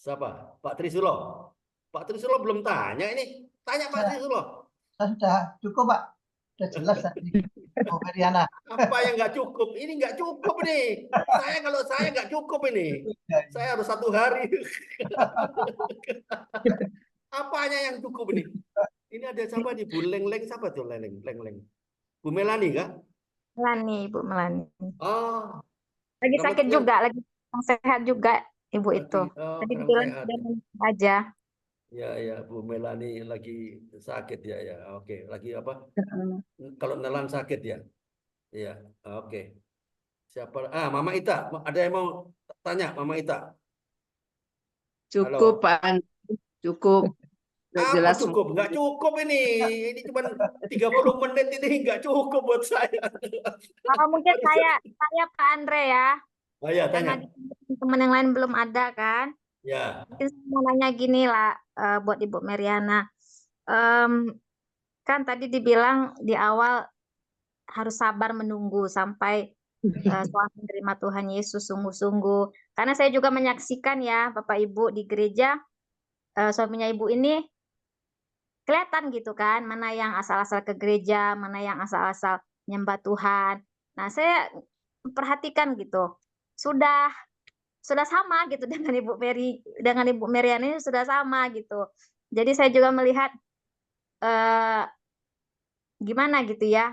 A: Siapa? Pak Trisulo. Pak Trisulo belum tanya ini. Tanya Pak Trisulo.
E: Sudah cukup Pak, sudah jelas tadi. Oh, Mariana.
A: Apa yang nggak cukup? Ini nggak cukup nih. Kalau saya nggak cukup ini. Saya harus 1 hari. Apanya yang cukup ini? Ini ada siapa nih? Bu Leng-Leng, siapa tuh Leng-Leng? Bu Melani kah?
F: Melani, Ibu Melani.
A: Oh,
F: Lagi
A: kamu
F: sakit
A: tuh
F: juga, lagi kurang sehat juga Ibu itu. Tadi
A: kurang
F: bilang
A: sehat.
F: dia aja.
A: Ya, Bu Melani lagi sakit ya. Oke, lagi apa? Kalau nelan sakit ya. Iya, oke. Siapa? Mama Ita. Ada yang mau tanya, Mama Ita?
G: Cukup
A: Halo.
G: Pak Andri, cukup. Udah
A: Apa
G: jelas
A: cukup? Nggak cukup ini. Ini cuma 30 menit ini nggak cukup buat saya.
F: Mungkin saya Pak Andre ya.
A: Oh ya,
F: Karena
A: tanya.
F: teman yang lain belum ada kan.
A: Ya.
F: Mungkin saya mau nanya gini lah buat Ibu Meriana. Kan tadi dibilang di awal harus sabar menunggu sampai suami menerima Tuhan Yesus sungguh-sungguh. Karena saya juga menyaksikan ya Bapak Ibu di gereja, suaminya Ibu ini kelihatan gitu kan, mana yang asal-asal ke gereja, mana yang asal-asal nyembah Tuhan. Nah, saya perhatikan gitu, sudah sama gitu dengan Ibu Meriana ini sudah sama gitu. Jadi saya juga melihat gimana gitu ya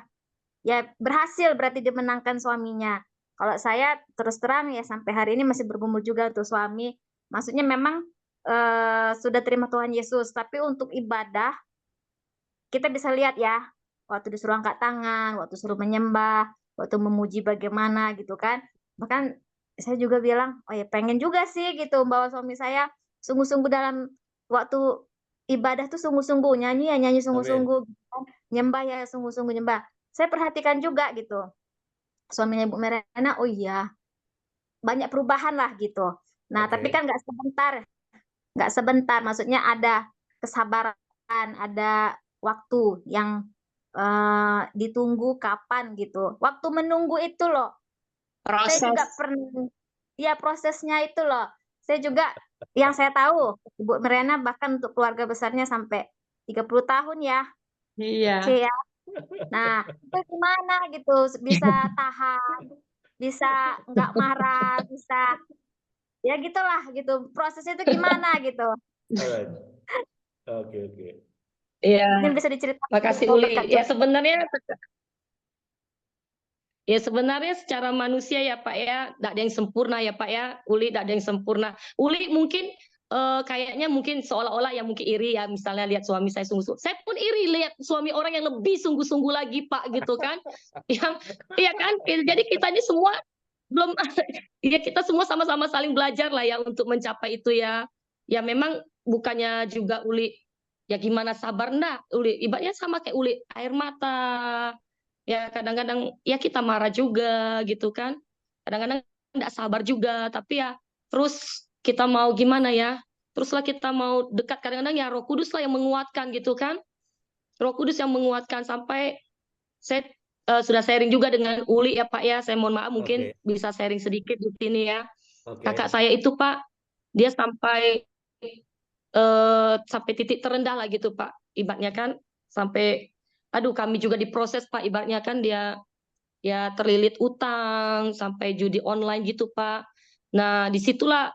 F: berhasil berarti dimenangkan suaminya. Kalau saya terus terang ya sampai hari ini masih bergumul juga untuk suami. Maksudnya memang sudah terima Tuhan Yesus, tapi untuk ibadah kita bisa lihat ya, waktu disuruh angkat tangan, waktu suruh menyembah, waktu memuji bagaimana gitu kan. Bahkan saya juga bilang, oh ya pengen juga sih gitu bahwa suami saya sungguh-sungguh dalam waktu ibadah tuh sungguh-sungguh, nyanyi ya nyanyi sungguh-sungguh, nyembah ya sungguh-sungguh nyembah. Saya perhatikan juga gitu. Suaminya Ibu Meriana, oh iya, banyak perubahan lah gitu. Nah, tapi kan nggak sebentar, maksudnya ada kesabaran, ada waktu yang ditunggu kapan gitu. Waktu menunggu itu loh.
B: Proses.
F: Saya juga pernah, ya prosesnya itu loh. Saya juga, yang saya tahu, Ibu Meriana bahkan untuk keluarga besarnya sampai 30 tahun ya.
B: Iya.
F: Ya. Nah, itu gimana gitu bisa tahan bisa nggak marah, bisa ya gitulah gitu. Prosesnya itu gimana gitu.
A: Alright. Oke.
D: Iya,
F: Mungkin bisa diceritain
D: makasih
F: mau
D: Uli.
F: berkat
D: Ya
F: curhat.
D: sebenarnya secara manusia ya Pak ya, tidak ada yang sempurna ya Pak ya. Uli tidak ada yang sempurna. Uli mungkin kayaknya mungkin seolah-olah ya mungkin iri ya, misalnya lihat suami saya sungguh-sungguh. Saya pun iri lihat suami orang yang lebih sungguh-sungguh lagi Pak gitu kan. Yang iya kan. Jadi kita ini semua belum ya kita semua sama-sama saling belajar lah ya untuk mencapai itu ya. Ya memang bukannya juga Uli ya gimana sabar enggak Uli, ibaratnya sama kayak Uli, air mata. Ya kadang-kadang ya kita marah juga gitu kan. Kadang-kadang enggak sabar juga, tapi ya terus kita mau gimana ya? Teruslah kita mau dekat, kadang-kadang ya Roh Kudus lah yang menguatkan gitu kan. Roh Kudus yang menguatkan sampai saya sudah sharing juga dengan Uli ya Pak ya. Saya mohon maaf mungkin
A: Oke.
D: bisa sharing sedikit di sini ya.
A: Oke.
D: Kakak saya itu Pak, dia sampai titik terendah lah gitu Pak. Ibaratnya kan sampai aduh kami juga diproses Pak, ibaratnya kan dia ya terlilit utang sampai judi online gitu Pak. Nah, disitulah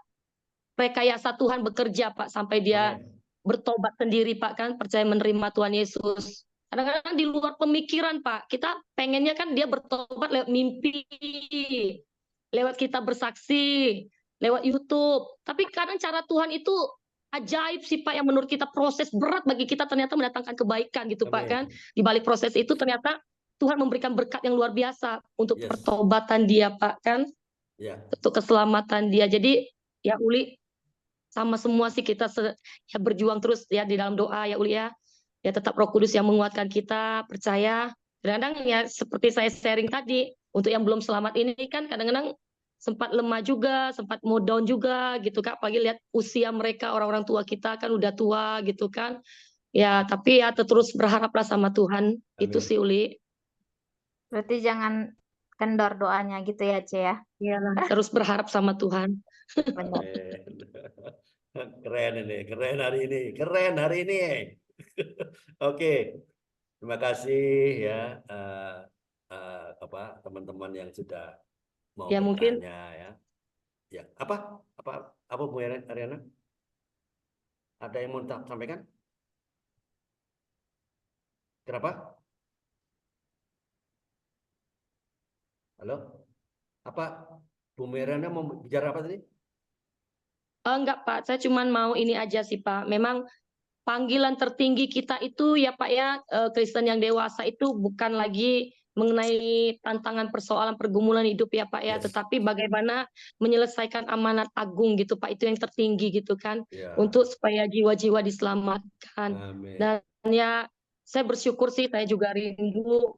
D: rekayasa Tuhan bekerja Pak sampai dia
A: Amin.
D: bertobat sendiri Pak kan, percaya menerima Tuhan Yesus. Kadang-kadang di luar pemikiran Pak, kita pengennya kan dia bertobat lewat mimpi, lewat kita bersaksi, lewat YouTube. Tapi kadang cara Tuhan itu ajaib sih Pak, yang menurut kita proses berat bagi kita ternyata mendatangkan kebaikan gitu Pak kan.
A: Amin.
D: Di balik proses itu ternyata Tuhan memberikan berkat yang luar biasa untuk
A: Yes.
D: pertobatan dia Pak kan,
A: Ya.
D: untuk keselamatan dia. Jadi ya Uli sama semua sih kita ya berjuang terus ya di dalam doa ya Uli ya. Ya tetap Roh Kudus yang menguatkan kita, percaya. Kadang-kadang ya seperti saya sharing tadi, untuk yang belum selamat ini kan kadang-kadang sempat lemah juga, sempat mau down juga gitu Kak. Apalagi lihat usia mereka, orang-orang tua kita kan udah tua gitu kan. Ya, tapi ya terus berharaplah sama Tuhan. Itu
A: Amin.
D: sih Uli.
F: Berarti jangan kendor doanya gitu ya, Ce ya.
D: Ya, terus berharap sama Tuhan.
F: Benar.
A: Keren ini, keren hari ini. Oke, terima kasih ya teman-teman yang sudah mau
D: Ya mungkin
A: bertanya ya. Ya, apa Bu Ariana? Ada yang mau sampaikan? Kenapa? Halo? Apa Bu Ariana mau bicara apa tadi?
D: enggak Pak, saya cuma mau ini aja sih Pak. Memang panggilan tertinggi kita itu ya Pak ya, Kristen yang dewasa itu bukan lagi mengenai tantangan persoalan pergumulan hidup ya Pak ya,
A: Yes.
D: tetapi bagaimana menyelesaikan amanat agung gitu Pak, itu yang tertinggi gitu kan,
A: Ya.
D: untuk supaya jiwa-jiwa diselamatkan.
A: Amin.
D: Dan ya saya bersyukur sih, saya juga rindu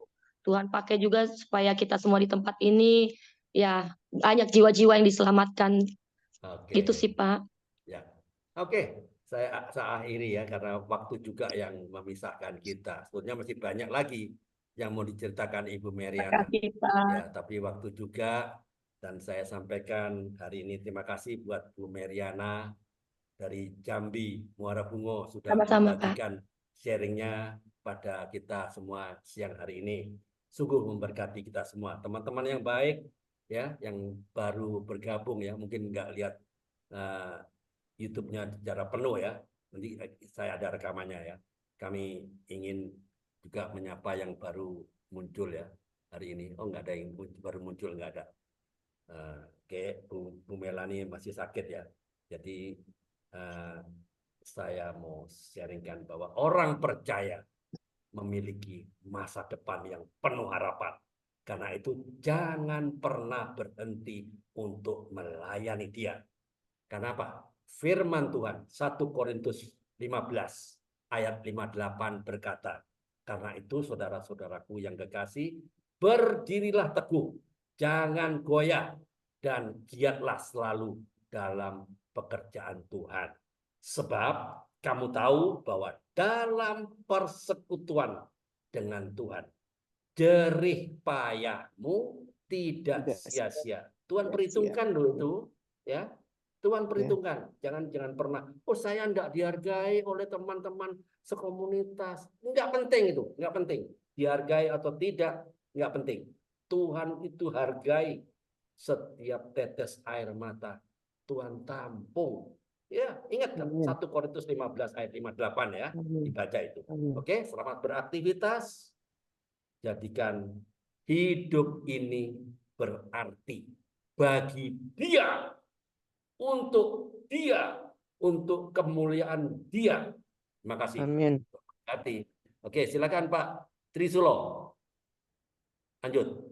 D: Tuhan pakai juga supaya kita semua di tempat ini ya banyak jiwa-jiwa yang diselamatkan.
A: Oke.
D: Gitu sih Pak.
A: Ya. Oke. Saya akhiri ya karena waktu juga yang memisahkan kita. Sebetulnya masih banyak lagi yang mau diceritakan Ibu Mariana.
D: Terima kasih Pak.
A: Ya, tapi waktu juga dan saya sampaikan hari ini terima kasih buat Bu Mariana dari Jambi, Muara Bungo sudah
D: Sama-sama, Pak.
A: membagikan sharingnya pada kita semua siang hari ini. Sungguh memberkati kita semua. Teman-teman yang baik ya, yang baru bergabung ya, mungkin nggak lihat YouTube-nya secara penuh ya. Nanti saya ada rekamannya ya. Kami ingin juga menyapa yang baru muncul ya hari ini. Oh, nggak ada yang baru muncul, nggak ada. Oke, Bu Melani masih sakit ya. Jadi saya mau sharingkan bahwa orang percaya memiliki masa depan yang penuh harapan. Karena itu jangan pernah berhenti untuk melayani Dia. Kenapa? Firman Tuhan 1 Korintus 15 ayat 58 berkata, karena itu saudara-saudaraku yang kekasih, berdirilah teguh, jangan goyah, dan giatlah selalu dalam pekerjaan Tuhan. Sebab kamu tahu bahwa dalam persekutuan dengan Tuhan, jerih payahmu tidak sia-sia. Tuhan perhitungkan loh itu, ya. Tuhan perhitungkan, jangan pernah, oh saya enggak dihargai oleh teman-teman sekomunitas. Enggak penting itu, enggak penting. Dihargai atau tidak, enggak penting. Tuhan itu hargai setiap tetes air mata Tuhan tampung. Ya, ingat kan 1 Korintus 15 ayat 58 ya, dibaca itu. Oke, selamat beraktivitas. Jadikan hidup ini berarti bagi dia, untuk kemuliaan dia. Terima kasih.
H: Amin.
A: Oke, silakan Pak Trisulo. Lanjut.